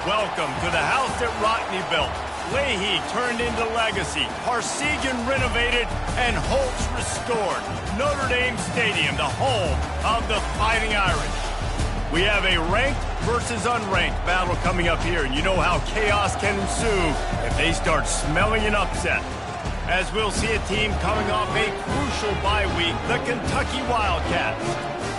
Welcome to the house that Rodney built. Leahy turned into legacy. Parsegian renovated and Holtz restored. Notre Dame Stadium, the home of the Fighting Irish. We have a ranked versus unranked battle coming up here, and you know how chaos can ensue if they start smelling an upset. As we'll see a team coming off a crucial bye week, the Kentucky Wildcats,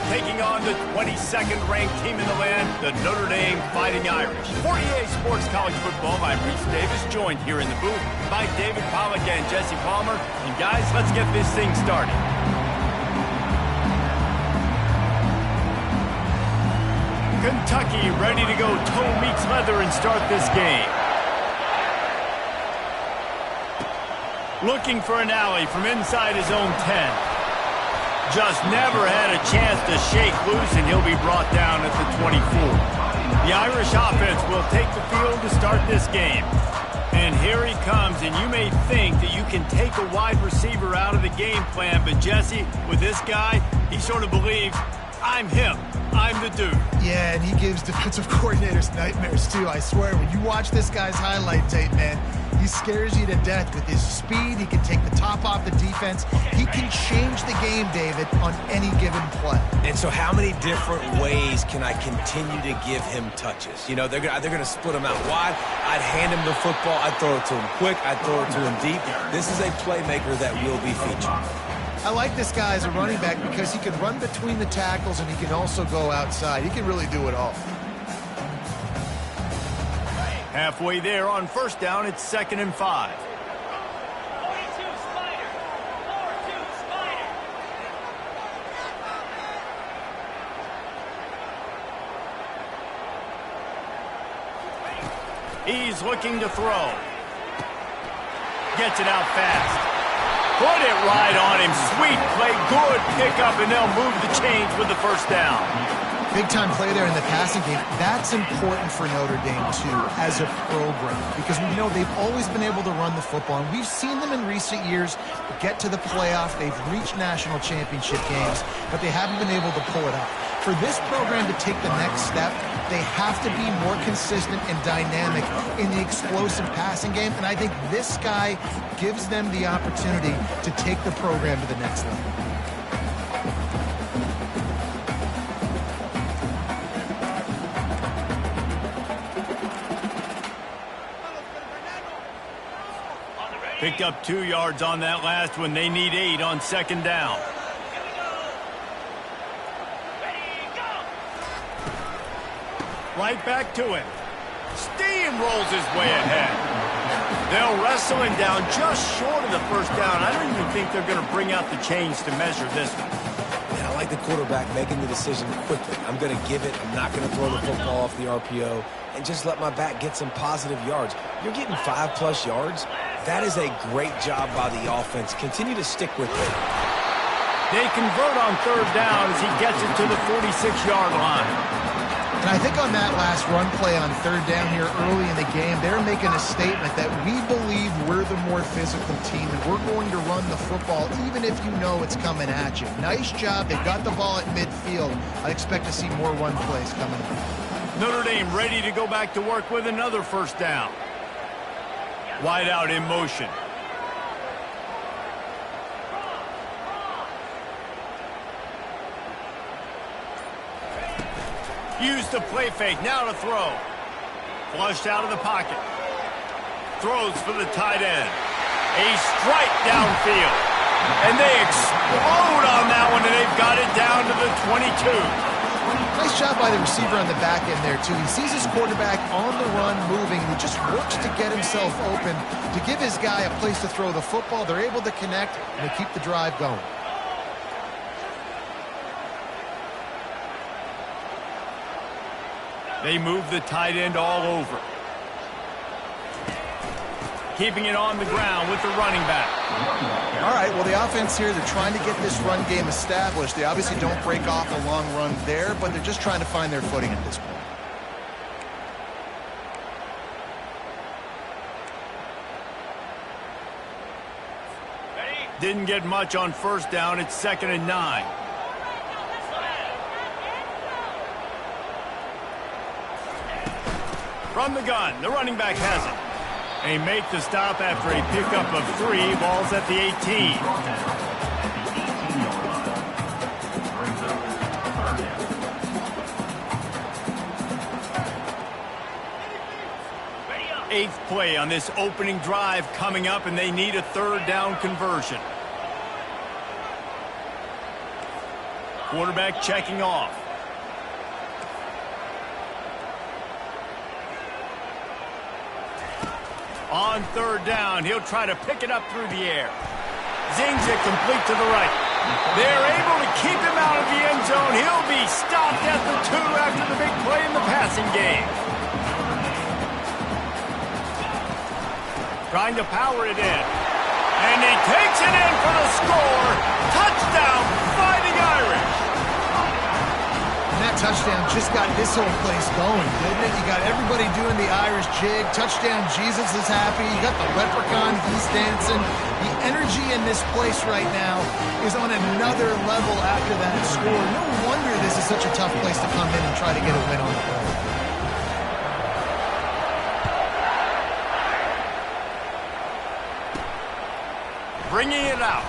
taking on the 22nd ranked team in the land, the Notre Dame Fighting Irish. For EA Sports College Football, I'm Reese Davis, joined here in the booth by David Pollack and Jesse Palmer. And guys, let's get this thing started. Kentucky ready to go toe meets leather and start this game. Looking for an alley from inside his own 10. Just never had a chance to shake loose, and he'll be brought down at the 24. The Irish offense will take the field to start this game. And here he comes, and you may think that you can take a wide receiver out of the game plan, but Jesse, with this guy, he sort of believes, I'm him. I'm the dude. Yeah, and he gives defensive coordinators nightmares, too. I swear, when you watch this guy's highlight tape, man, he scares you to death with his speed. He can take the top off the defense. He can change the game, David, on any given play. And so how many different ways can I continue to give him touches? You know, they're going to split him out wide. I'd hand him the football. I'd throw it to him quick. I'd throw it to him deep. This is a playmaker that will be featured. I like this guy as a running back because he can run between the tackles and he can also go outside. He can really do it all. Halfway there on first down, it's 2nd and 5. He's looking to throw. Gets it out fast. Put it right on him. Sweet play, good pickup, and they'll move the chains with the first down. Big-time play there in the passing game. That's important for Notre Dame, too, as a program, because we know they've always been able to run the football, and we've seen them in recent years get to the playoff. They've reached national championship games, but they haven't been able to pull it off. For this program to take the next step, they have to be more consistent and dynamic in the explosive passing game, and I think this guy gives them the opportunity to take the program to the next level. Picked up 2 yards on that last one. They need 8 on 2nd down. Right back to him. Steamrolls his way ahead. They'll wrestle him down just short of the first down. I don't even think they're going to bring out the chains to measure this one. Man, I like the quarterback making the decision quickly. I'm going to give it. I'm not going to throw the football off the RPO and just let my back get some positive yards. You're getting 5+ yards. That is a great job by the offense. Continue to stick with it. They convert on 3rd down as he gets it to the 46-yard line. And I think on that last run play on 3rd down here early in the game, they're making a statement that we believe we're the more physical team and we're going to run the football even if you know it's coming at you. Nice job. They've got the ball at midfield. I expect to see more run plays coming up. Notre Dame ready to go back to work with another 1st down. Wide out in motion. Use the play fake, now to throw. Flushed out of the pocket. Throws for the tight end. A strike downfield. And they explode on that one, and they've got it down to the 22. Nice job by the receiver on the back end there, too. He sees his quarterback on the run moving, and he just works to get himself open to give his guy a place to throw the football. They're able to connect, and they keep the drive going. They move the tight end all over. Keeping it on the ground with the running back. All right, well, the offense here, they're trying to get this run game established. They obviously don't break off a long run there, but they're just trying to find their footing at this point. Didn't get much on 1st down. It's 2nd and 9. From the gun, the running back has it. They make the stop after a pickup of 3. Ball's at the 18. Eighth play on this opening drive coming up, and they need a third down conversion. Quarterback checking off. On third down, he'll try to pick it up through the air. Zings it complete to the right. They're able to keep him out of the end zone. He'll be stopped at the 2 after the big play in the passing game. Trying to power it in. And he takes it in for the score. Touchdown, Fighting Irish. And that touchdown just got this whole place going, didn't it? You got everybody doing the Irish jig. Touchdown, Jesus is happy. You got the leprechaun, he's dancing. The energy in this place right now is on another level after that score. No wonder this is such a tough place to come in and try to get a win on the road. Bringing it out.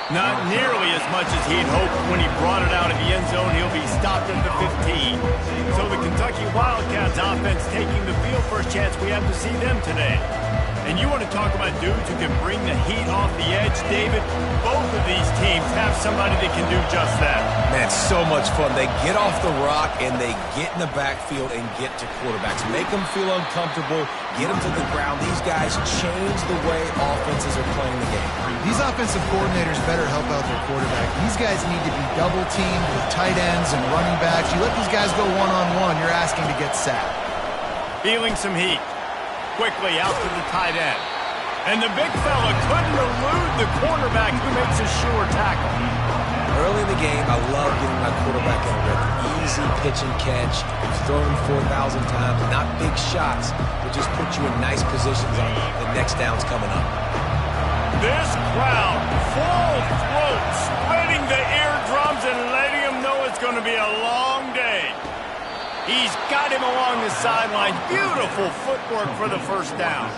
Not nearly as much as he'd hoped when he brought it out of the end zone. He'll be stopped at the 15. So the Kentucky Wildcats offense taking the field. First chance we have to see them today. And you want to talk about dudes who can bring the heat off the edge, David? Both of these teams have somebody that can do just that. Man, so much fun. They get off the rock and they get in the backfield and get to quarterbacks. Make them feel uncomfortable, get them to the ground. These guys change the way offenses are playing the game. These offensive coordinators better help out their quarterback. These guys need to be double-teamed with tight ends and running backs. You let these guys go one-on-one, you're asking to get sacked. Feeling some heat. Quickly out to the tight end. And the big fella couldn't elude the cornerback who makes a sure tackle. Early in the game, I love getting my quarterback in a rhythm. Easy pitch and catch. He's thrown 4,000 times. Not big shots, but just put you in nice positions on the next downs coming up. This crowd, full throat, spreading the eardrums and letting him know it's going to be a long day. He's got him along the sideline. Beautiful footwork for the first down.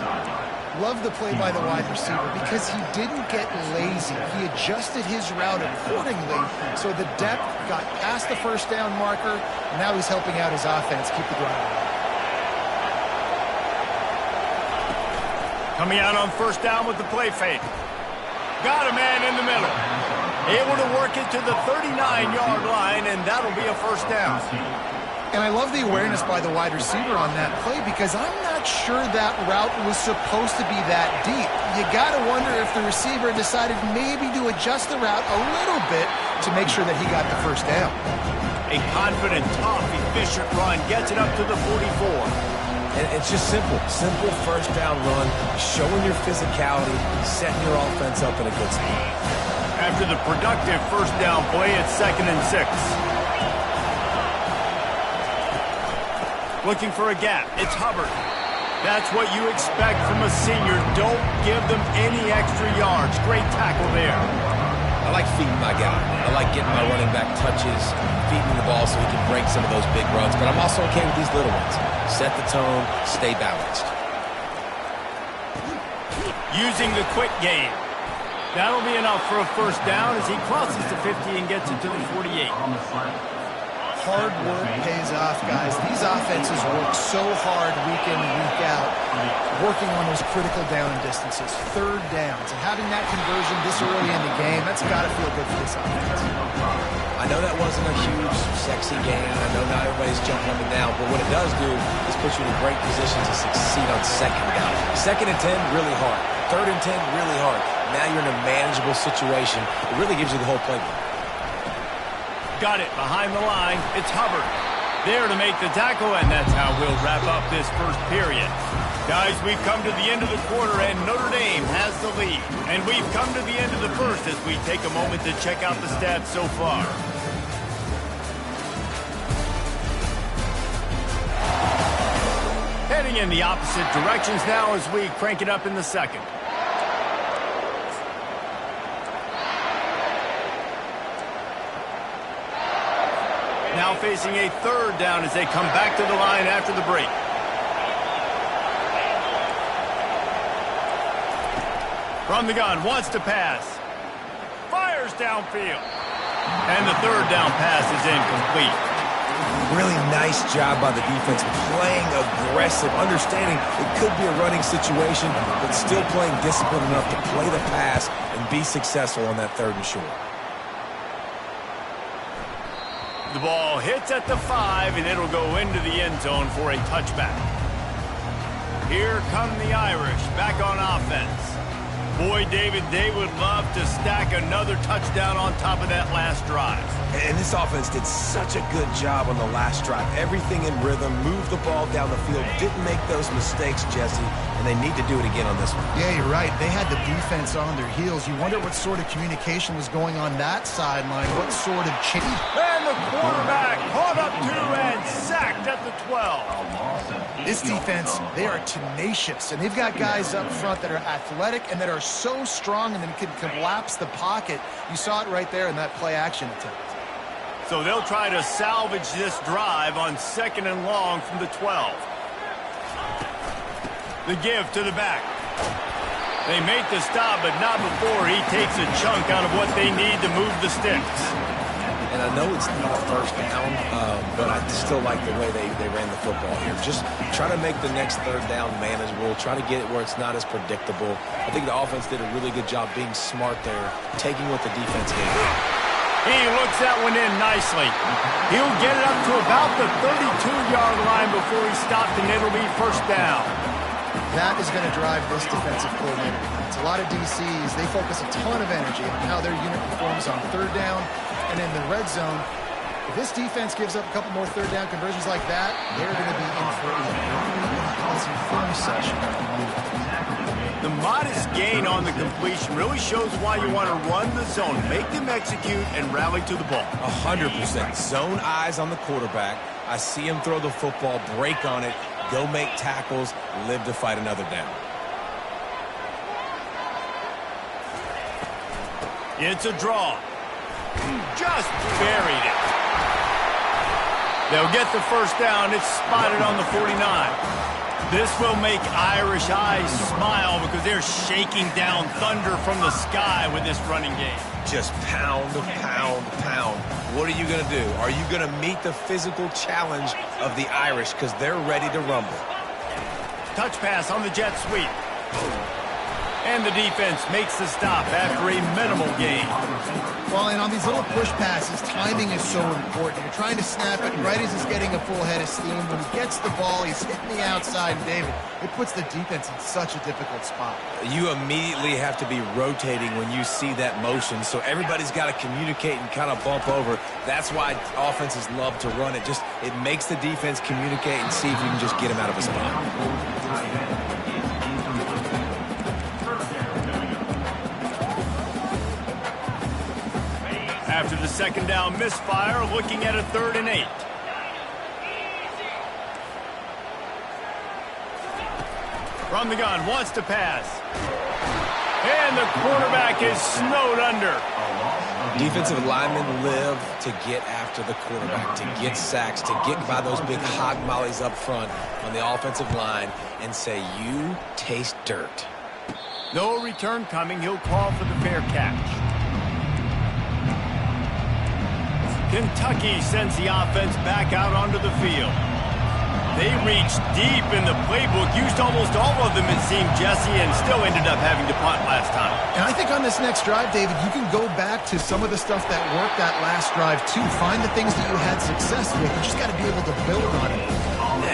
Love the play by the wide receiver because he didn't get lazy. He adjusted his route accordingly, so the depth got past the first down marker, and now he's helping out his offense keep the drive alive. Coming out on first down with the play fake. Got a man in the middle. Able to work it to the 39-yard line, and that'll be a first down. And I love the awareness by the wide receiver on that play because I'm not sure that route was supposed to be that deep. You got to wonder if the receiver decided maybe to adjust the route a little bit to make sure that he got the first down. A confident, tough, efficient run gets it up to the 44. And it's just simple. Simple first down run, showing your physicality, setting your offense up in a good spot. After the productive first down play, it's 2nd and 6. Looking for a gap. It's Hubbard. That's what you expect from a senior. Don't give them any extra yards. Great tackle there. I like feeding my guy. I like getting my running back touches, feeding the ball so he can break some of those big runs. But I'm also okay with these little ones. Set the tone, stay balanced. Using the quick game. That'll be enough for a first down as he crosses the 50 and gets it to the 48. Hard work pays off, guys. These offenses work so hard week in and week out, working on those critical down distances, third downs, and having that conversion this early in the game, that's got to feel good for this offense. I know that wasn't a huge, sexy game. I know not everybody's jumping up and down, but what it does do is put you in a great position to succeed on second down. 2nd and 10, really hard. 3rd and 10, really hard. Now you're in a manageable situation. It really gives you the whole playbook. Got it behind the line. It's Hubbard. There to make the tackle, and that's how we'll wrap up this first period. Guys, we've come to the end of the quarter, and Notre Dame has the lead. And we've come to the end of the first as we take a moment to check out the stats so far. Heading in the opposite directions now as we crank it up in the second. Now facing a third down as they come back to the line after the break. From the gun, wants to pass. Fires downfield. And the third down pass is incomplete. Really nice job by the defense, playing aggressive, understanding it could be a running situation, but still playing disciplined enough to play the pass and be successful on that 3rd and short. The ball hits at the 5, and it'll go into the end zone for a touchback. Here come the Irish back on offense. Boy, David, they would love to stack another touchdown on top of that last drive. And this offense did such a good job on the last drive. Everything in rhythm, moved the ball down the field, didn't make those mistakes, Jesse, and they need to do it again on this one. Yeah, you're right. They had the defense on their heels. You wonder what sort of communication was going on that sideline, what sort of change. And the quarterback caught up to and sacked at the 12. This defense, they are tenacious, and they've got guys up front that are athletic and that are so strong and then can collapse the pocket. You saw it right there in that play-action attempt. So they'll try to salvage this drive on 2nd and long from the 12. The give to the back. They make the stop, but not before he takes a chunk out of what they need to move the sticks. And I know it's not a 1st down, but I still like the way they ran the football here. Just try to make the next 3rd down manageable. Try to get it where it's not as predictable. I think the offense did a really good job being smart there, taking what the defense gave them. He looks that one in nicely. He'll get it up to about the 32-yard line before he stopped, and it'll be 1st down. That is going to drive this defensive coordinator. It's a lot of DCs. They focus a ton of energy on how their unit performs on 3rd down and in the red zone. If this defense gives up a couple more 3rd down conversions like that, they're going to be in for a very fun session. The modest gain on the completion really shows why you want to run the zone, make them execute, and rally to the ball. 100%. Zone eyes on the quarterback. I see him throw the football, break on it, go make tackles, live to fight another down. It's a draw. Just buried it. They'll get the 1st down. It's spotted on the 49. This will make Irish eyes smile because they're shaking down thunder from the sky with this running game. Just pound, pound, pound. What are you going to do? Are you going to meet the physical challenge of the Irish because they're ready to rumble? Touch pass on the jet sweep. And the defense makes the stop after a minimal gain. Well, and on these little push passes, timing is so important. You're trying to snap it right as he's getting a full head of steam. When he gets the ball, he's hitting the outside. And David, it puts the defense in such a difficult spot. You immediately have to be rotating when you see that motion, so everybody's got to communicate and kind of bump over. That's why offenses love to run it. It makes the defense communicate and see if you can just get him out of a spot. After the 2nd down misfire, looking at a 3rd and 8. From the gun, wants to pass. And the quarterback is snowed under. Defensive linemen live to get after the quarterback, to get sacks, to get by those big hog mollies up front on the offensive line and say, you taste dirt. No return coming. He'll call for the fair catch. Kentucky sends the offense back out onto the field. They reached deep in the playbook, used almost all of them, it seemed, Jesse, and still ended up having to punt last time. And I think on this next drive, David, you can go back to some of the stuff that worked that last drive, too. Find the things that you had success with. You just got to be able to build on it.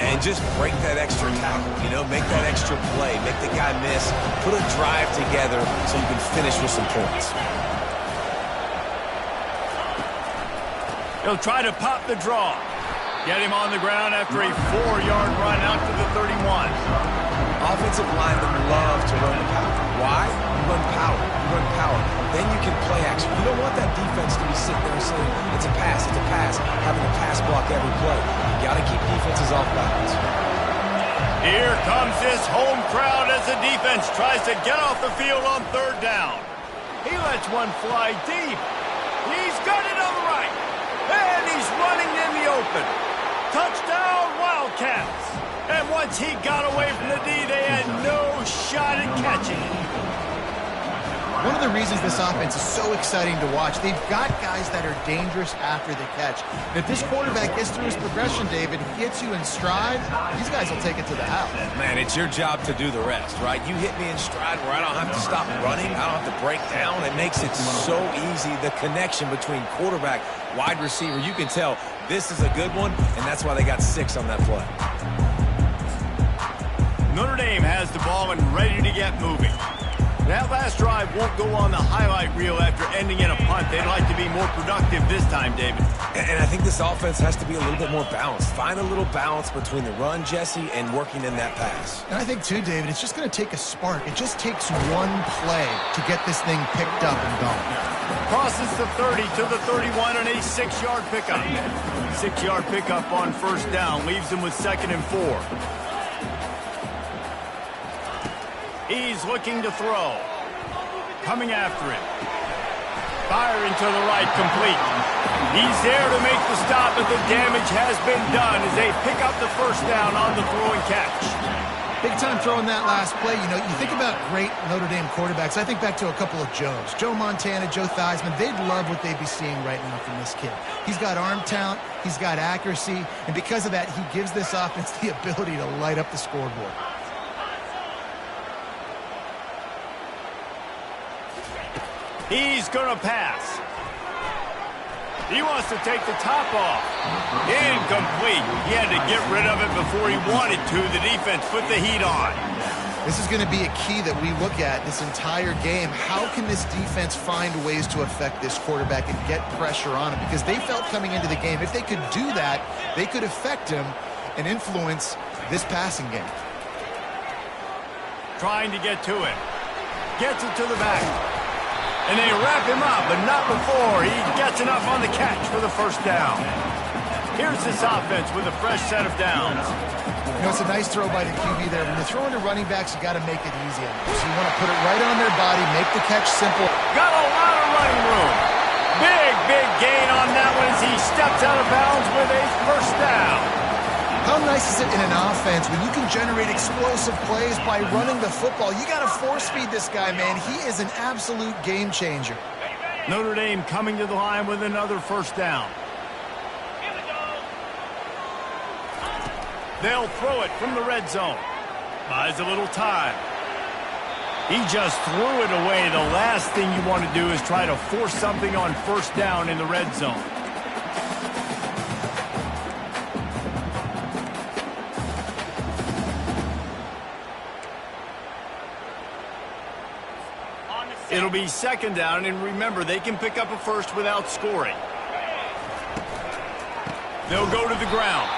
And just break that extra tackle, make that extra play, make the guy miss, put a drive together so you can finish with some points. He'll try to pop the draw. Get him on the ground after a 4-yard run out to the 31. Offensive linemen love to run the power. Why? You run power. You run power. Then you can play action. You don't want that defense to be sitting there saying, it's a pass, having to pass block every play. You got to keep defenses off balance. Here comes this home crowd as the defense tries to get off the field on 3rd down. He lets one fly deep. He's got it on the right. And he's running in the open. Touchdown, Wildcats. And once he got away from the D, they had no shot at catching it. One of the reasons this offense is so exciting to watch, they've got guys that are dangerous after the catch. And if this quarterback gets through his progression, David, he gets you in stride, these guys will take it to the house. Man, it's your job to do the rest, right? You hit me in stride where I don't have to stop running. I don't have to break down. It makes it so easy, the connection between quarterback, wide receiver. You can tell this is a good one, and that's why they got 6 on that play. Notre Dame has the ball and ready to get moving. That last drive won't go on the highlight reel after ending in a punt. They'd like to be more productive this time, David. And I think this offense has to be a little bit more balanced. Find a little balance between the run, Jesse, and working in that pass. And I think, too, David, it's just going to take a spark. It just takes one play to get this thing picked up and going. Crosses the 30 to the 31 on a 6-yard pickup. 6-yard pickup on first down leaves them with 2nd and 4. He's looking to throw. Coming after it. Firing to the right, complete. He's there to make the stop, but the damage has been done as they pick up the first down on the throw and catch. Big time throwing that last play. You know, you think about great Notre Dame quarterbacks. I think back to a couple of Joes. Joe Montana, Joe Theismann. They'd love what they'd be seeing right now from this kid. He's got arm talent. He's got accuracy. And because of that, he gives this offense the ability to light up the scoreboard. He's going to pass. He wants to take the top off. Incomplete. He had to get rid of it before he wanted to. The defense put the heat on. This is going to be a key that we look at this entire game. How can this defense find ways to affect this quarterback and get pressure on him? Because they felt coming into the game, if they could do that, they could affect him and influence this passing game. Trying to get to it. Gets it to the back. And they wrap him up, but not before he gets enough on the catch for the first down. Here's this offense with a fresh set of downs. You know, it's a nice throw by the QB there. When you're throwing to running backs, you got to make it easy on them. So you want to put it right on their body, make the catch simple. Got a lot of running room. Big gain on that one as he steps out of bounds with a first down. How nice is it in an offense when you can generate explosive plays by running the football? You got to force-feed this guy, man. He is an absolute game changer. Notre Dame coming to the line with another first down. They'll throw it from the red zone. Buys a little time. He just threw it away. The last thing you want to do is try to force something on first down in the red zone. It'll be 2nd down, and remember, they can pick up a first without scoring. They'll go to the ground.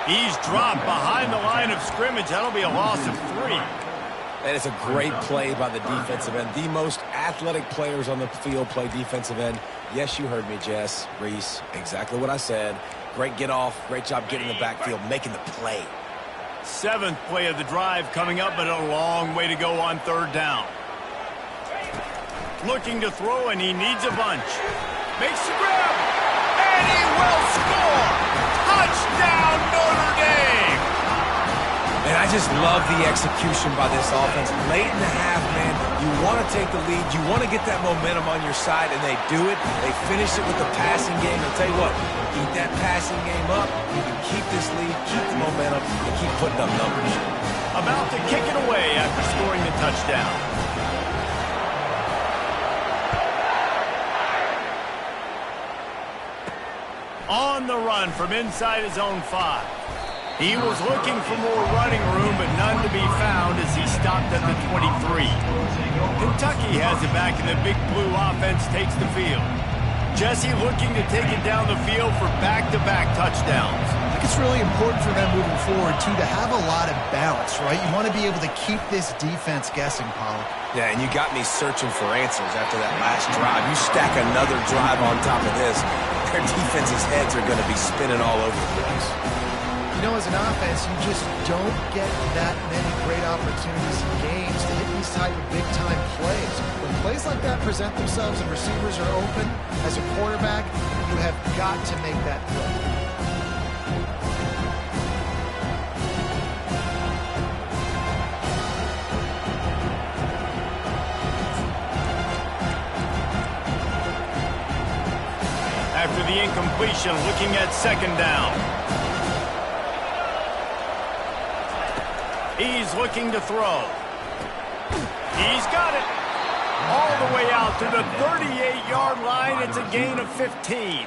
He's dropped behind the line of scrimmage. That'll be a loss of 3. That is a great play by the defensive end. The most athletic players on the field play defensive end. Yes, you heard me, Jess, Reese. Exactly what I said. Great get off. Great job getting in the backfield, making the play. 7th play of the drive coming up, but a long way to go on 3rd down. Looking to throw, and he needs a bunch. Makes the grab, and he will score! Touchdown, Notre Dame! And I just love the execution by this offense. Late in the half, man, you want to take the lead. You want to get that momentum on your side, and they do it. They finish it with the passing game. I'll tell you what, keep that passing game up. You can keep this lead, keep the momentum, and keep putting up numbers. About to kick it away after scoring the touchdown. On the run from inside his own 5. He was looking for more running room, but none to be found as he stopped at the 23. Kentucky has it back, and the Big Blue offense takes the field. Jesse looking to take it down the field for back-to-back touchdowns. I think it's really important for them moving forward, too, to have a lot of balance, right? You want to be able to keep this defense guessing, Pollock. Yeah, and you got me searching for answers after that last drive. You stack another drive on top of this, their defense's heads are going to be spinning all over the place. You know, as an offense, you just don't get that many great opportunities in games to hit these type of big-time plays. When plays like that present themselves and receivers are open, as a quarterback, you have got to make that play. completion, looking at second down. He's looking to throw. He's got it. All the way out to the 38-yard line. It's a gain of 15.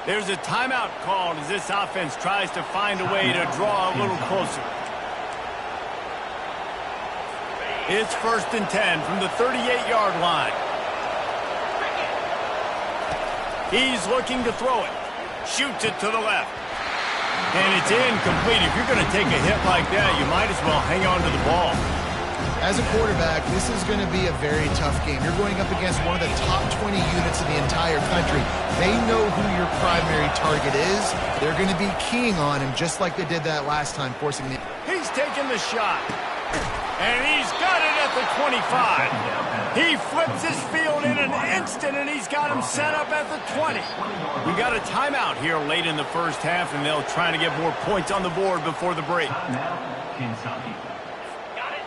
There's a timeout called as this offense tries to find a way to draw a little closer. It's 1st and 10 from the 38-yard line. He's looking to throw it. Shoots it to the left. And it's incomplete. If you're going to take a hit like that, you might as well hang on to the ball. As a quarterback, this is going to be a very tough game. You're going up against one of the top 20 units in the entire country. They know who your primary target is. They're going to be keying on him just like they did that last time, forcing the... He's taking the shot. And he's got it at the 25. He flips his field in an instant, and he's got him set up at the 20. We got a timeout here late in the first half, and they'll try to get more points on the board before the break.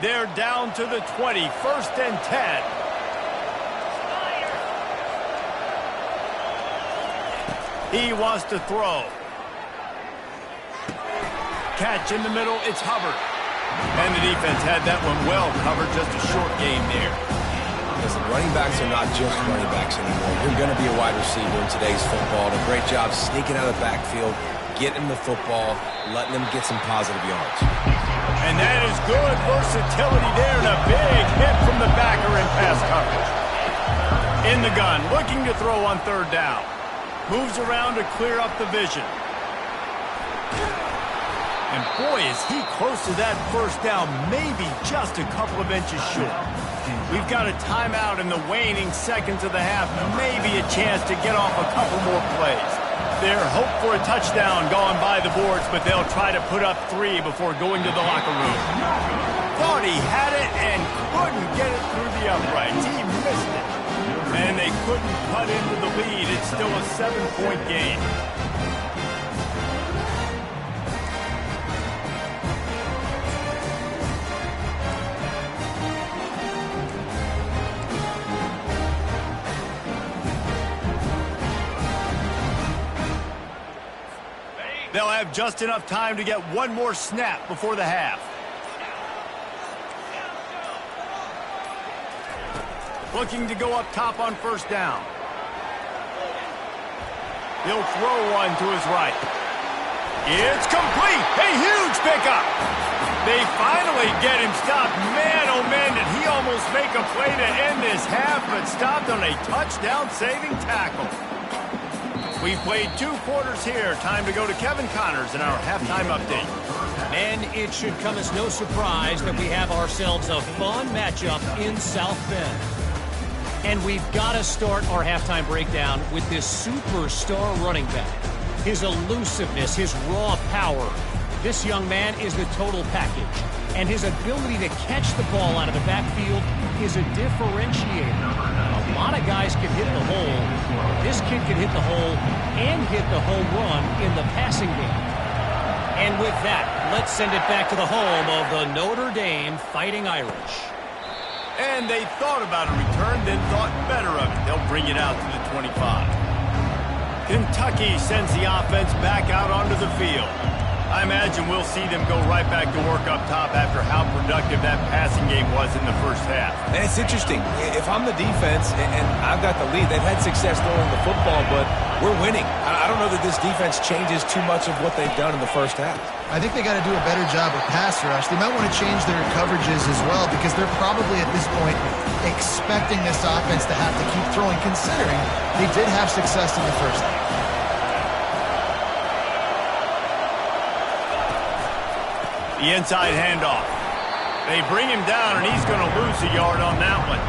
They're down to the 20, 1st and 10. He wants to throw. Catch in the middle, it's Hubbard. And the defense had that one well covered, just a short game there. Listen, running backs are not just running backs anymore. You're going to be a wide receiver in today's football. A great job sneaking out of the backfield, getting the football, letting them get some positive yards. And that is good versatility there, and a big hit from the backer in pass coverage. In the gun, looking to throw on 3rd down. Moves around to clear up the vision. And boy, is he close to that 1st down, maybe just a couple of inches short. We've got a timeout in the waning seconds of the half, maybe a chance to get off a couple more plays. Their hope for a touchdown gone by the boards, but they'll try to put up 3 before going to the locker room. Thought he had it and couldn't get it through the uprights. He missed it. And they couldn't cut into the lead. It's still a 7-point game. They'll have just enough time to get one more snap before the half. Looking to go up top on 1st down. He'll throw one to his right. It's complete. A huge pickup. They finally get him stopped. Man, oh man, did he almost make a play to end this half, but stopped on a touchdown-saving tackle. We've played 2 quarters here. Time to go to Kevin Connors in our halftime update. And it should come as no surprise that we have ourselves a fun matchup in South Bend. And we've got to start our halftime breakdown with this superstar running back. His elusiveness, his raw power. This young man is the total package. And his ability to catch the ball out of the backfield is a differentiator. A lot of guys can hit the hole. This kid can hit the hole and hit the home run in the passing game. And with that, let's send it back to the home of the Notre Dame Fighting Irish. And they thought about a return, then thought better of it. They'll bring it out to the 25. Kentucky sends the offense back out onto the field. I imagine we'll see them go right back to work up top after how productive that passing game was in the first half. And it's interesting. If I'm the defense and I've got the lead, they've had success throwing the football, but we're winning. I don't know that this defense changes too much of what they've done in the first half. I think they got to do a better job with pass rush. They might want to change their coverages as well because they're probably at this point expecting this offense to have to keep throwing, considering they did have success in the first half. The inside handoff. They bring him down, and he's going to lose a yard on that one.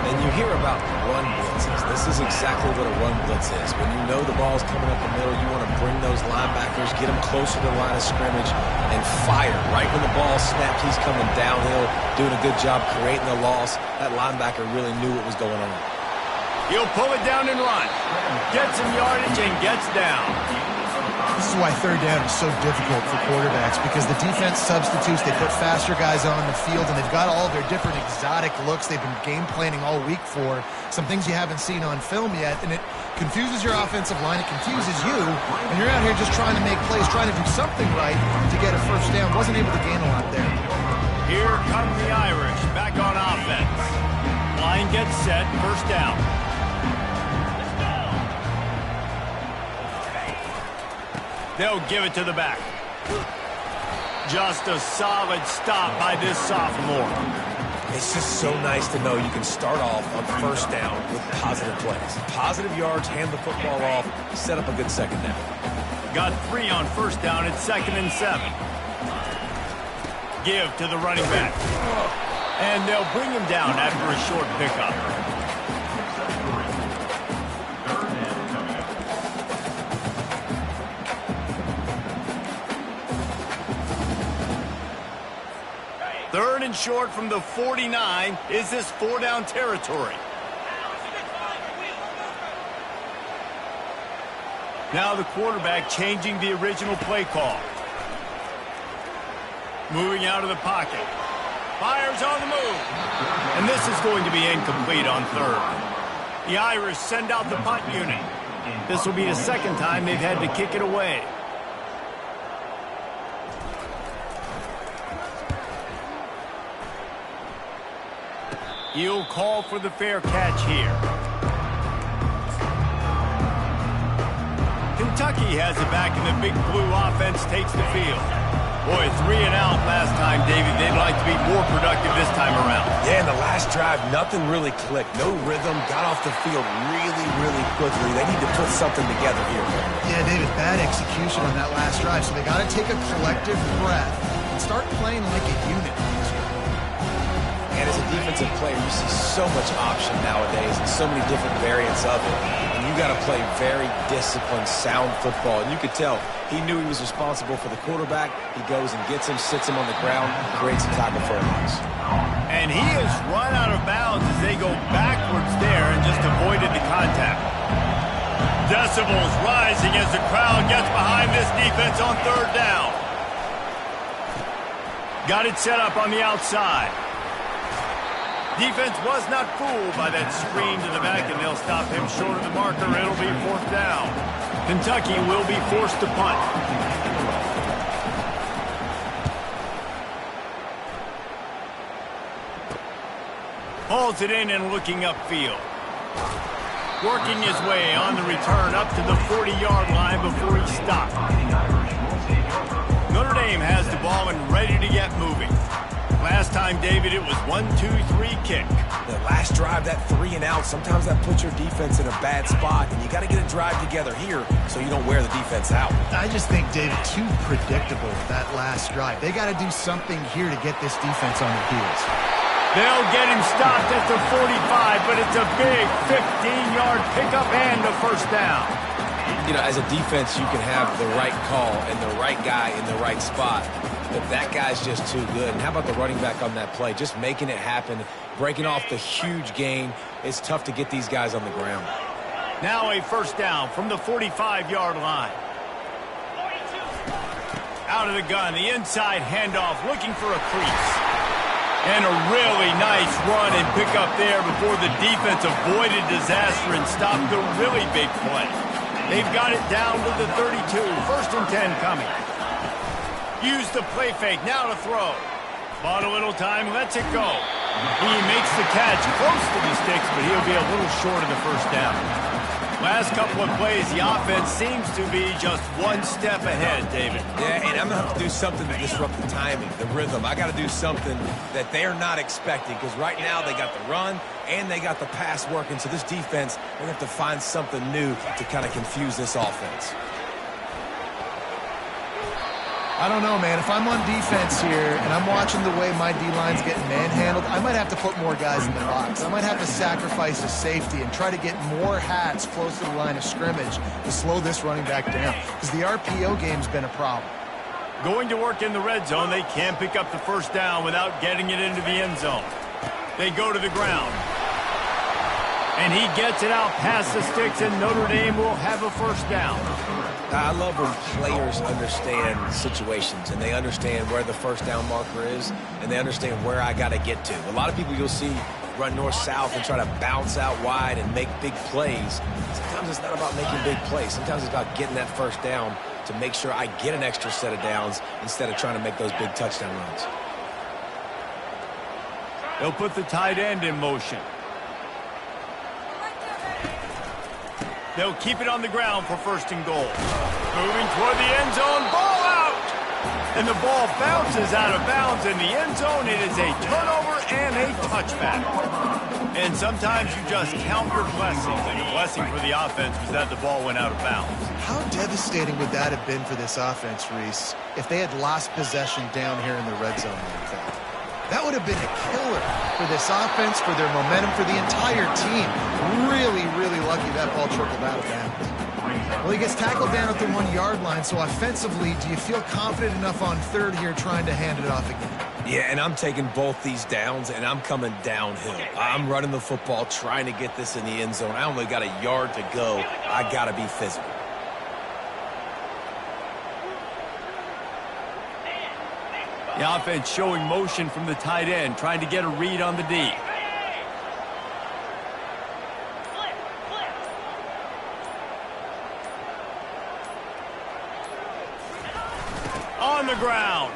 And you hear about run blitzes. This is exactly what a run blitz is. When you know the ball's coming up the middle, you want to bring those linebackers, get them closer to the line of scrimmage, and fire. Right when the ball snaps, he's coming downhill, doing a good job creating the loss. That linebacker really knew what was going on. He'll pull it down and run. Gets some yardage and gets down. This is why third down is so difficult for quarterbacks, because the defense substitutes. They put faster guys on the field, and they've got all their different exotic looks they've been game planning all week for, some things you haven't seen on film yet, and it confuses your offensive line. It confuses you, and you're out here just trying to make plays, trying to do something right to get a first down. Wasn't able to gain a lot there. Here come the Irish back on offense. Line gets set, first down. They'll give it to the back. Just a solid stop by this sophomore. It's just so nice to know you can start off on first down with positive plays. Positive yards, hand the football off, set up a good second down. Got 3 on first down at 2nd and 7. Give to the running back. And they'll bring him down after a short pickup. Third and short from the 49. Is this 4-down territory? Now the quarterback changing the original play call. Moving out of the pocket. Fires on the move. And this is going to be incomplete on third. The Irish send out the punt unit. This will be the second time they've had to kick it away. He'll call for the fair catch here. Kentucky has it back, and the Big Blue offense takes the field. Boy, 3 and out last time, David. They'd like to be more productive this time around. Yeah, in the last drive, nothing really clicked. No rhythm, got off the field really, really quickly. They need to put something together here. Yeah, David, bad execution on that last drive, so they got to take a collective breath and start playing like a unit. And as a defensive player, you see so much option nowadays and so many different variants of it. And you got to play very disciplined, sound football. And you could tell he knew he was responsible for the quarterback. He goes and gets him, sits him on the ground, creates a tackle for a loss. And he is run out of bounds as they go backwards there and just avoided the contact. Decibels rising as the crowd gets behind this defense on third down. Got it set up on the outside. Defense was not fooled by that screen to the back, and they'll stop him short of the marker. It'll be 4th down. Kentucky will be forced to punt. Hauls it in and looking upfield. Working his way on the return up to the 40-yard line before he stopped. Notre Dame has the ball and ready to get moving. Last time, David, it was 1-2-3 kick. The last drive, that 3 and out, sometimes that puts your defense in a bad spot, and you got to get a drive together here so you don't wear the defense out. I just think, David, too predictable that last drive. They got to do something here to get this defense on their heels. They'll get him stopped at the 45, but it's a big 15-yard pickup and a first down. You know, as a defense, you can have the right call and the right guy in the right spot. But that guy's just too good. And how about the running back on that play? Just making it happen, breaking off the huge gain. It's tough to get these guys on the ground. Now a first down from the 45-yard line. Out of the gun, the inside handoff, looking for a crease. And a really nice run and pick up there before the defense avoided disaster and stopped a really big play. They've got it down to the 32. 1st and 10 coming. Use the play fake, now to throw. Bought a little time, lets it go. He makes the catch close to the sticks, but he'll be a little short of the first down. Last couple of plays, the offense seems to be just one step ahead, David. Yeah, and I'm going to have to do something to disrupt the timing, the rhythm. I got to do something that they're not expecting, because right now they got the run and they got the pass working. So this defense, they're going to have to find something new to kind of confuse this offense. I don't know, man. If I'm on defense here and I'm watching the way my D-line's getting manhandled, I might have to put more guys in the box. I might have to sacrifice a safety and try to get more hats close to the line of scrimmage to slow this running back down, because the RPO game's been a problem. Going to work in the red zone, they can't pick up the first down without getting it into the end zone. They go to the ground. And he gets it out past the sticks, and Notre Dame will have a first down. I love when players understand situations and they understand where the first down marker is and they understand where I got to get to. A lot of people you'll see run north-south and try to bounce out wide and make big plays. Sometimes it's not about making big plays. Sometimes it's about getting that first down to make sure I get an extra set of downs instead of trying to make those big touchdown runs. They'll put the tight end in motion. They'll keep it on the ground for first and goal. Moving toward the end zone, ball out! And the ball bounces out of bounds in the end zone. It is a turnover and a touchback. And sometimes you just count your blessings, and the blessing for the offense was that the ball went out of bounds. How devastating would that have been for this offense, Reese, if they had lost possession down here in the red zone like that? That would have been a killer for this offense, for their momentum, for the entire team. Really, really lucky that ball trickled out of bounds. Well, he gets tackled down at the 1-yard line, so offensively, do you feel confident enough on third here trying to hand it off again? Yeah, and I'm taking both these downs, and I'm coming downhill. I'm running the football, trying to get this in the end zone. I only got a yard to go. I got to be physical. The offense showing motion from the tight end, trying to get a read on the D. On the ground.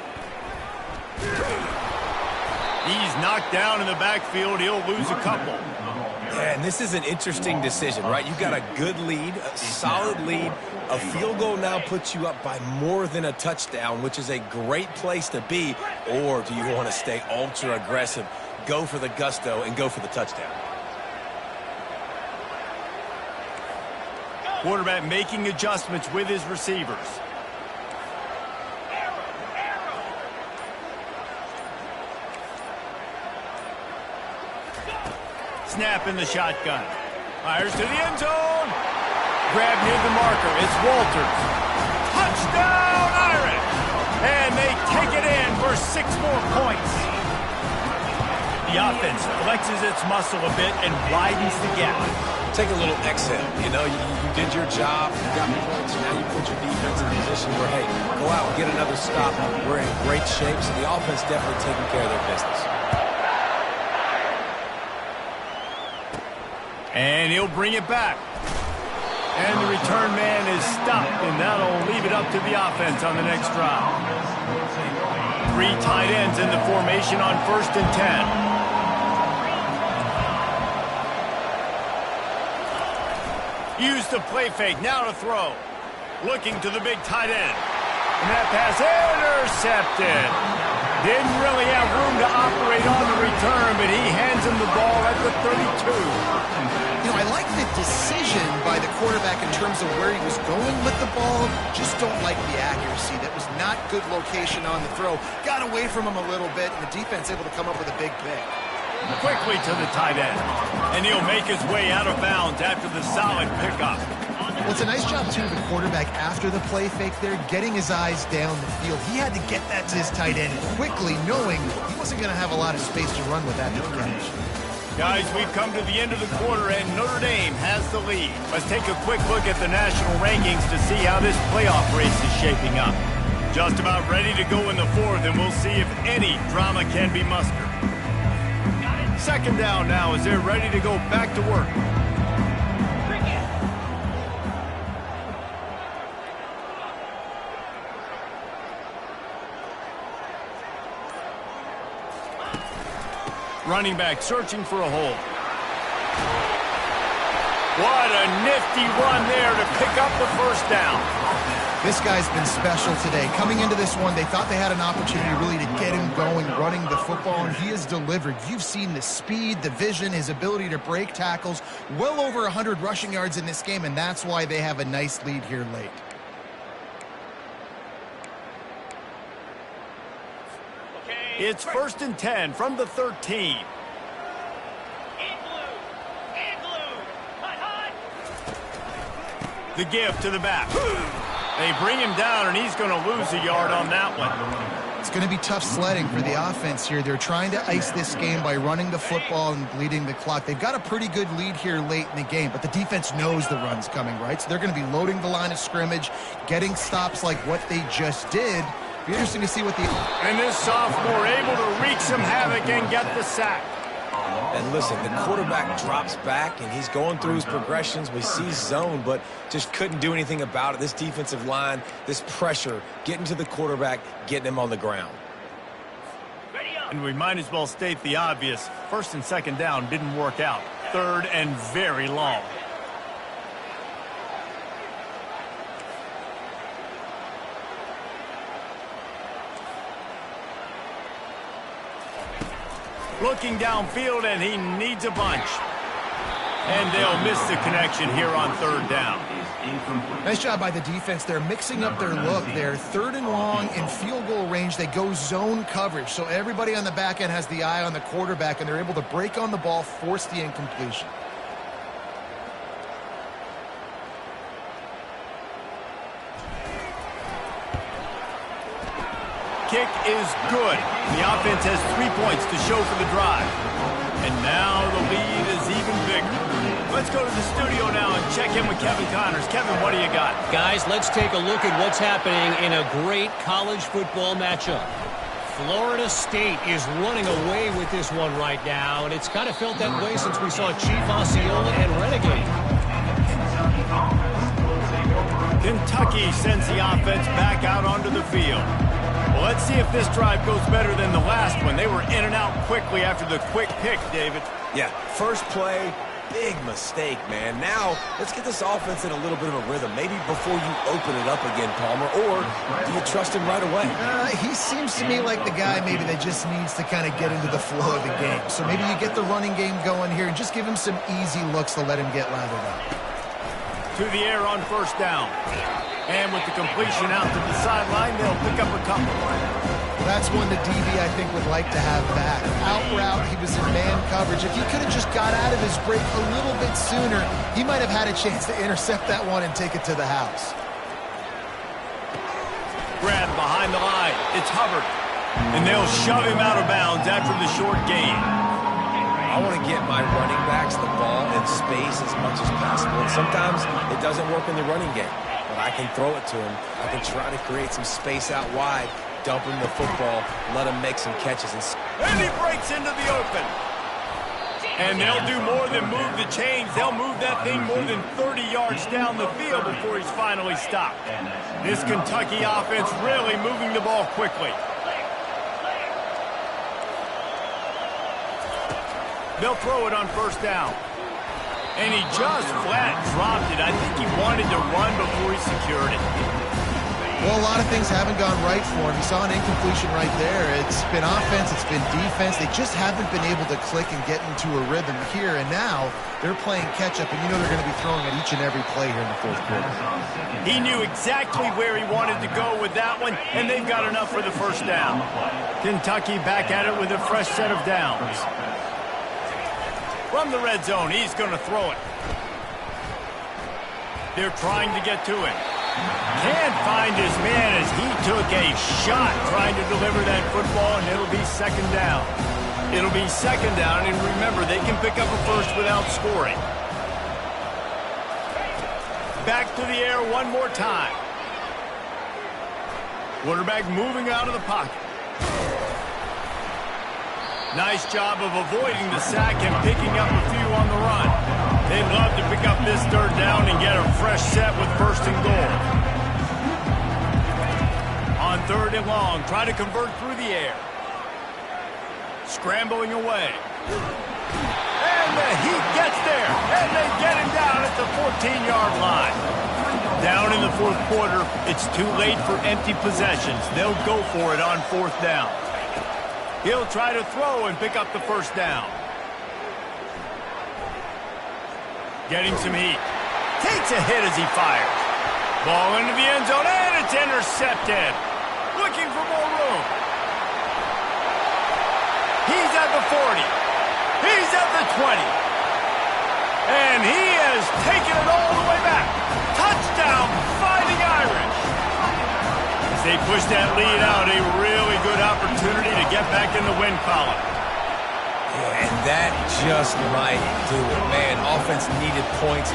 He's knocked down in the backfield. He'll lose a couple. Yeah, and this is an interesting decision, right? You got a good lead, a solid lead. A field goal now puts you up by more than a touchdown, which is a great place to be. Or do you want to stay ultra aggressive, go for the gusto, and go for the touchdown? Quarterback making adjustments with his receivers. Snap in the shotgun. Fires to the end zone. Grab near the marker. It's Walters. Touchdown, Irish! And they take it in for 6 more points. The offense flexes its muscle a bit and widens the gap. Take a little exhale. You know, you did your job. You got points. Now you put your defense in a position where, hey, go out and get another stop. We're in great shape, so the offense definitely taking care of their business. And he'll bring it back. And the return man is stopped, and that'll leave it up to the offense on the next drive. 3 tight ends in the formation on 1st and 10. Use the play fake, now to throw. Looking to the big tight end. And that pass intercepted. Didn't really have room to operate on the return, but he hands him the ball at the 32. You know, I like the decision by the quarterback in terms of where he was going with the ball. Just don't like the accuracy. That was not good location on the throw. Got away from him a little bit, and the defense able to come up with a big pick. Quickly to the tight end. And he'll make his way out of bounds after the solid pickup. Well, it's a nice job, too, the quarterback after the play fake there, getting his eyes down the field. He had to get that to his tight end quickly, knowing he wasn't going to have a lot of space to run with that catch. Guys, we've come to the end of the quarter, and Notre Dame has the lead. Let's take a quick look at the national rankings to see how this playoff race is shaping up. Just about ready to go in the 4th, and we'll see if any drama can be mustered. 2nd down now as they're ready to go back to work. Running back searching for a hole. What a nifty run there to pick up the 1st down. This guy's been special today. Coming into this one, they thought they had an opportunity really to get him going, running the football, and he has delivered. You've seen the speed, the vision, his ability to break tackles. Well over 100 rushing yards in this game, and that's why they have a nice lead here late. It's 1st and 10 from the 13. The give to the back. They bring him down, and he's going to lose a yard on that one. It's going to be tough sledding for the offense here. They're trying to ice this game by running the football and bleeding the clock. They've got a pretty good lead here late in the game, but the defense knows the run's coming, right? So they're going to be loading the line of scrimmage, getting stops like what they just did. It'll be interesting to see what the... And this sophomore able to wreak some havoc and get the sack. And listen, the quarterback drops back, and he's going through his progressions. We see zone, but just couldn't do anything about it. This defensive line, this pressure, getting to the quarterback, getting him on the ground. And we might as well state the obvious. First and second down didn't work out. Third and very long. Looking downfield, and he needs a bunch. And they'll miss the connection here on third down. Nice job by the defense. They're mixing up their look. They're third and long in field goal range. They go zone coverage. So everybody on the back end has the eye on the quarterback, and they're able to break on the ball, force the incompletion. Kick is good. The offense has 3 points to show for the drive. And now the lead is even bigger. Let's go to the studio now and check in with Kevin Connors. Kevin, what do you got? Guys, let's take a look at what's happening in a great college football matchup. Florida State is running away with this one right now, and it's kind of felt that way since we saw Chief Osceola and Renegade. Kentucky sends the offense back out onto the field. Well, let's see if this drive goes better than the last one. They were in and out quickly after the quick pick, David. Yeah, first play, big mistake, man. Now, let's get this offense in a little bit of a rhythm. Maybe before you open it up again, Palmer, or do you trust him right away? He seems to me like the guy maybe that just needs to kind of get into the flow of the game. So maybe you get the running game going here and just give him some easy looks to let him get lathered up. To the air on first down. And with the completion out to the sideline, they'll pick up a couple. That's one the DB, I think, would like to have back. Out route, he was in man coverage. If he could have just got out of his break a little bit sooner, he might have had a chance to intercept that one and take it to the house. Grab behind the line. It's Hubbard. And they'll shove him out of bounds after the short gain. I want to get my running backs the ball in space as much as possible. And sometimes it doesn't work in the running game. But I can throw it to him. I can try to create some space out wide, dump him the football, let him make some catches. And he breaks into the open. And they'll do more than move the chains. They'll move that thing more than 30 yards down the field before he's finally stopped. This Kentucky offense really moving the ball quickly. They'll throw it on first down. And he just flat dropped it. I think he wanted to run before he secured it. Well, a lot of things haven't gone right for him. He saw an incompletion right there. It's been offense, it's been defense. They just haven't been able to click and get into a rhythm here. And now they're playing catch-up, and you know they're going to be throwing at each and every play here in the fourth quarter. He knew exactly where he wanted to go with that one, and they've got enough for the first down. Kentucky back at it with a fresh set of downs. From the red zone, he's going to throw it. They're trying to get to him. Can't find his man as he took a shot trying to deliver that football, and it'll be second down. It'll be second down, and remember, they can pick up a first without scoring. Back to the air one more time. Quarterback moving out of the pocket. Nice job of avoiding the sack and picking up a few on the run. They'd love to pick up this third down and get a fresh set with first and goal. On third and long, try to convert through the air. Scrambling away. And the Heat gets there, and they get him down at the 14-yard line. Down in the fourth quarter, it's too late for empty possessions. They'll go for it on fourth down. He'll try to throw and pick up the first down. Getting some heat. Takes a hit as he fires. Ball into the end zone, and it's intercepted. Looking for more room. He's at the 40. He's at the 20. And he has taken it all the way back. Touchdown, Fighting Irish. As they push that lead out, a really good opportunity to get back in the win column. Yeah, and that just might do it. Man, offense needed points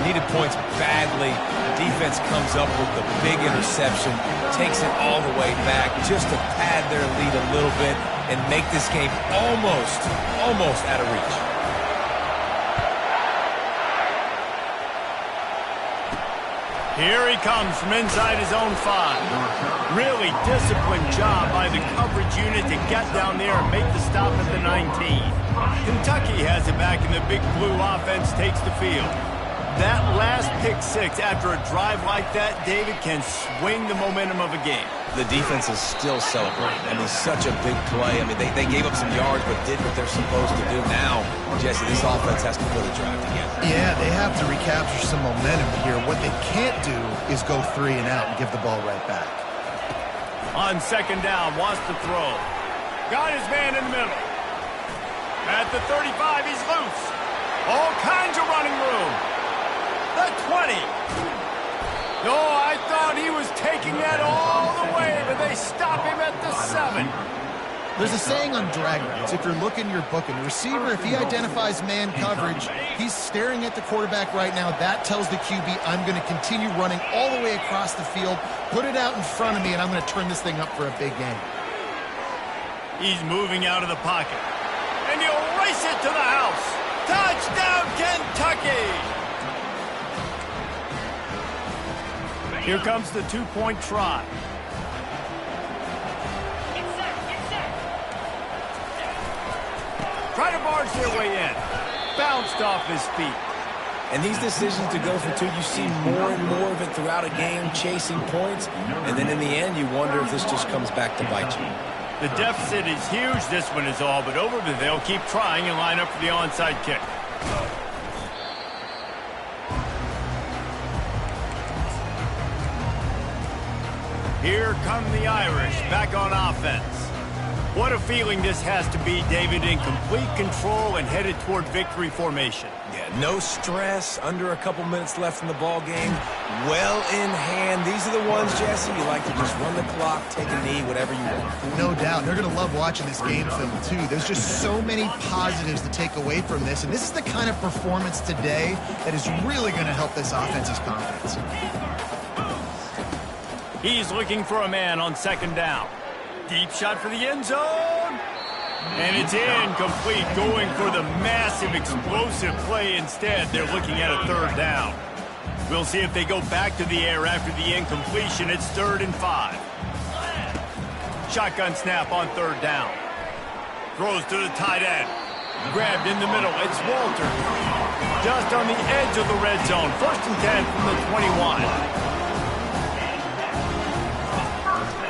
badly. Defense comes up with the big interception, takes it all the way back just to pad their lead a little bit and make this game almost out of reach. Here he comes from inside his own 5. Really disciplined job by the coverage unit to get down there and make the stop at the 19. Kentucky has it back, and the Big Blue offense takes the field. That last pick 6 after a drive like that, David, can swing the momentum of a game. The defense is still celebrating. I mean, such a big play. I mean, they gave up some yards but did what they're supposed to do. Now, Jesse, this offense has to put a drive together. Yeah, they have to recapture some momentum here. What they can't do is go 3 and out and give the ball right back. On second down, wants to throw. Got his man in the middle. At the 35, he's loose. All kinds of running room. The 20. Oh, I thought he was taking that all the way, but they stop him at the 7. There's a saying on drag routes, if you're looking, you're booking. The receiver, if he identifies man coverage, he's staring at the quarterback right now. That tells the QB, I'm going to continue running all the way across the field, put it out in front of me, and I'm going to turn this thing up for a big game. He's moving out of the pocket. And he'll race it to the house. Touchdown, Kentucky! Here comes the 2-point try. Try to barge their way in. Bounced off his feet. And these decisions to go for 2, you see more and more of it throughout a game, chasing points. And then in the end, you wonder if this just comes back to bite you. The deficit is huge, this one is all, but over there, they'll keep trying and line up for the onside kick. Here come the Irish, back on offense. What a feeling this has to be, David, in complete control and headed toward victory formation. Yeah, no stress, under a couple minutes left in the ball game, well in hand. These are the ones, Jesse, you like to just run the clock, take a knee, whatever you want. No doubt. They're going to love watching this game film, too. There's just so many positives to take away from this, and this is the kind of performance today that is really going to help this offense's confidence. He's looking for a man on second down. Deep shot for the end zone. And it's incomplete, going for the massive, explosive play instead. They're looking at a third down. We'll see if they go back to the air after the incompletion. It's 3rd and 5. Shotgun snap on third down. Throws to the tight end. Grabbed in the middle. It's Walter. Just on the edge of the red zone. 1st and 10 from the 21.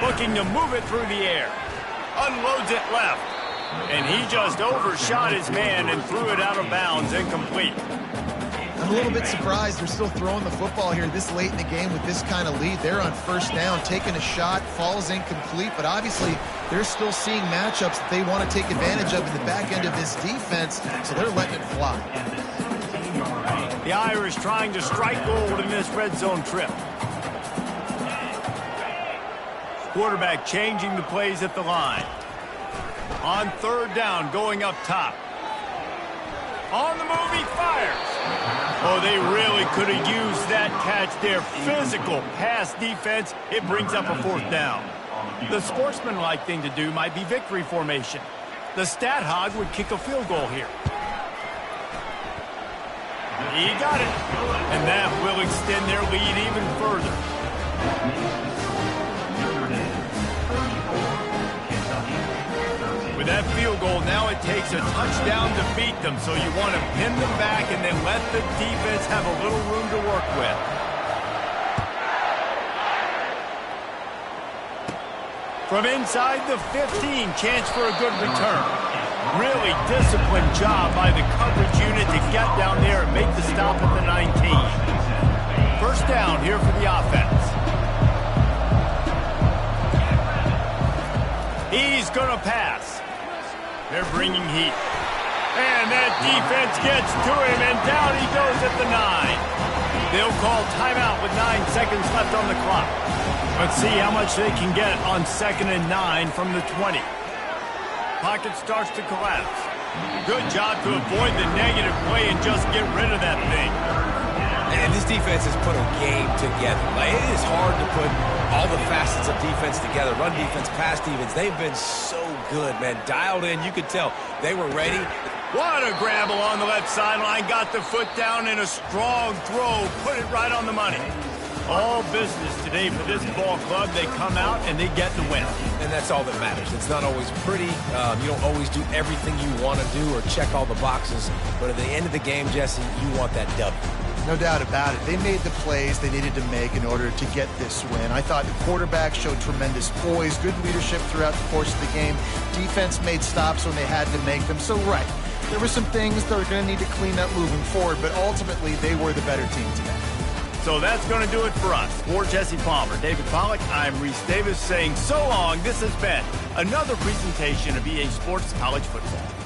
Looking to move it through the air. Unloads it left. And he just overshot his man and threw it out of bounds, incomplete. I'm a little bit surprised they're still throwing the football here this late in the game with this kind of lead. They're on first down, taking a shot, falls incomplete, but obviously they're still seeing matchups that they want to take advantage of in the back end of this defense, so they're letting it fly. The Irish trying to strike gold in this red zone trip. Quarterback changing the plays at the line. On third down, going up top. On the move, he fires. Oh, they really could have used that catch there. Physical pass defense. It brings up a 4th down. The sportsmanlike thing to do might be victory formation. The stat hog would kick a field goal here. He got it. And that will extend their lead even further. With that field goal, now it takes a touchdown to beat them, so you want to pin them back and then let the defense have a little room to work with. From inside the 15, chance for a good return. Really disciplined job by the coverage unit to get down there and make the stop at the 19. First down here for the offense. He's going to pass. They're bringing heat. And that defense gets to him, and down he goes at the 9. They'll call timeout with 9 seconds left on the clock. Let's see how much they can get on 2nd and 9 from the 20. Pocket starts to collapse. Good job to avoid the negative play and just get rid of that thing. And this defense has put a game together. Like, it is hard to put all the facets of defense together. Run defense, pass defense. They've been so good, man. Dialed in. You could tell they were ready. What a grab along the left sideline. Got the foot down in a strong throw. Put it right on the money. All business today for this ball club. They come out and they get the win. And that's all that matters. It's not always pretty. You don't always do everything you want to do or check all the boxes. But at the end of the game, Jesse, you want that W. No doubt about it. They made the plays they needed to make in order to get this win. I thought the quarterback showed tremendous poise, good leadership throughout the course of the game. Defense made stops when they had to make them. So, right, there were some things that are going to need to clean up moving forward, but ultimately they were the better team today. So that's going to do it for us. For Jesse Palmer, David Pollack, I'm Reese Davis saying so long. This has been another presentation of EA Sports College Football.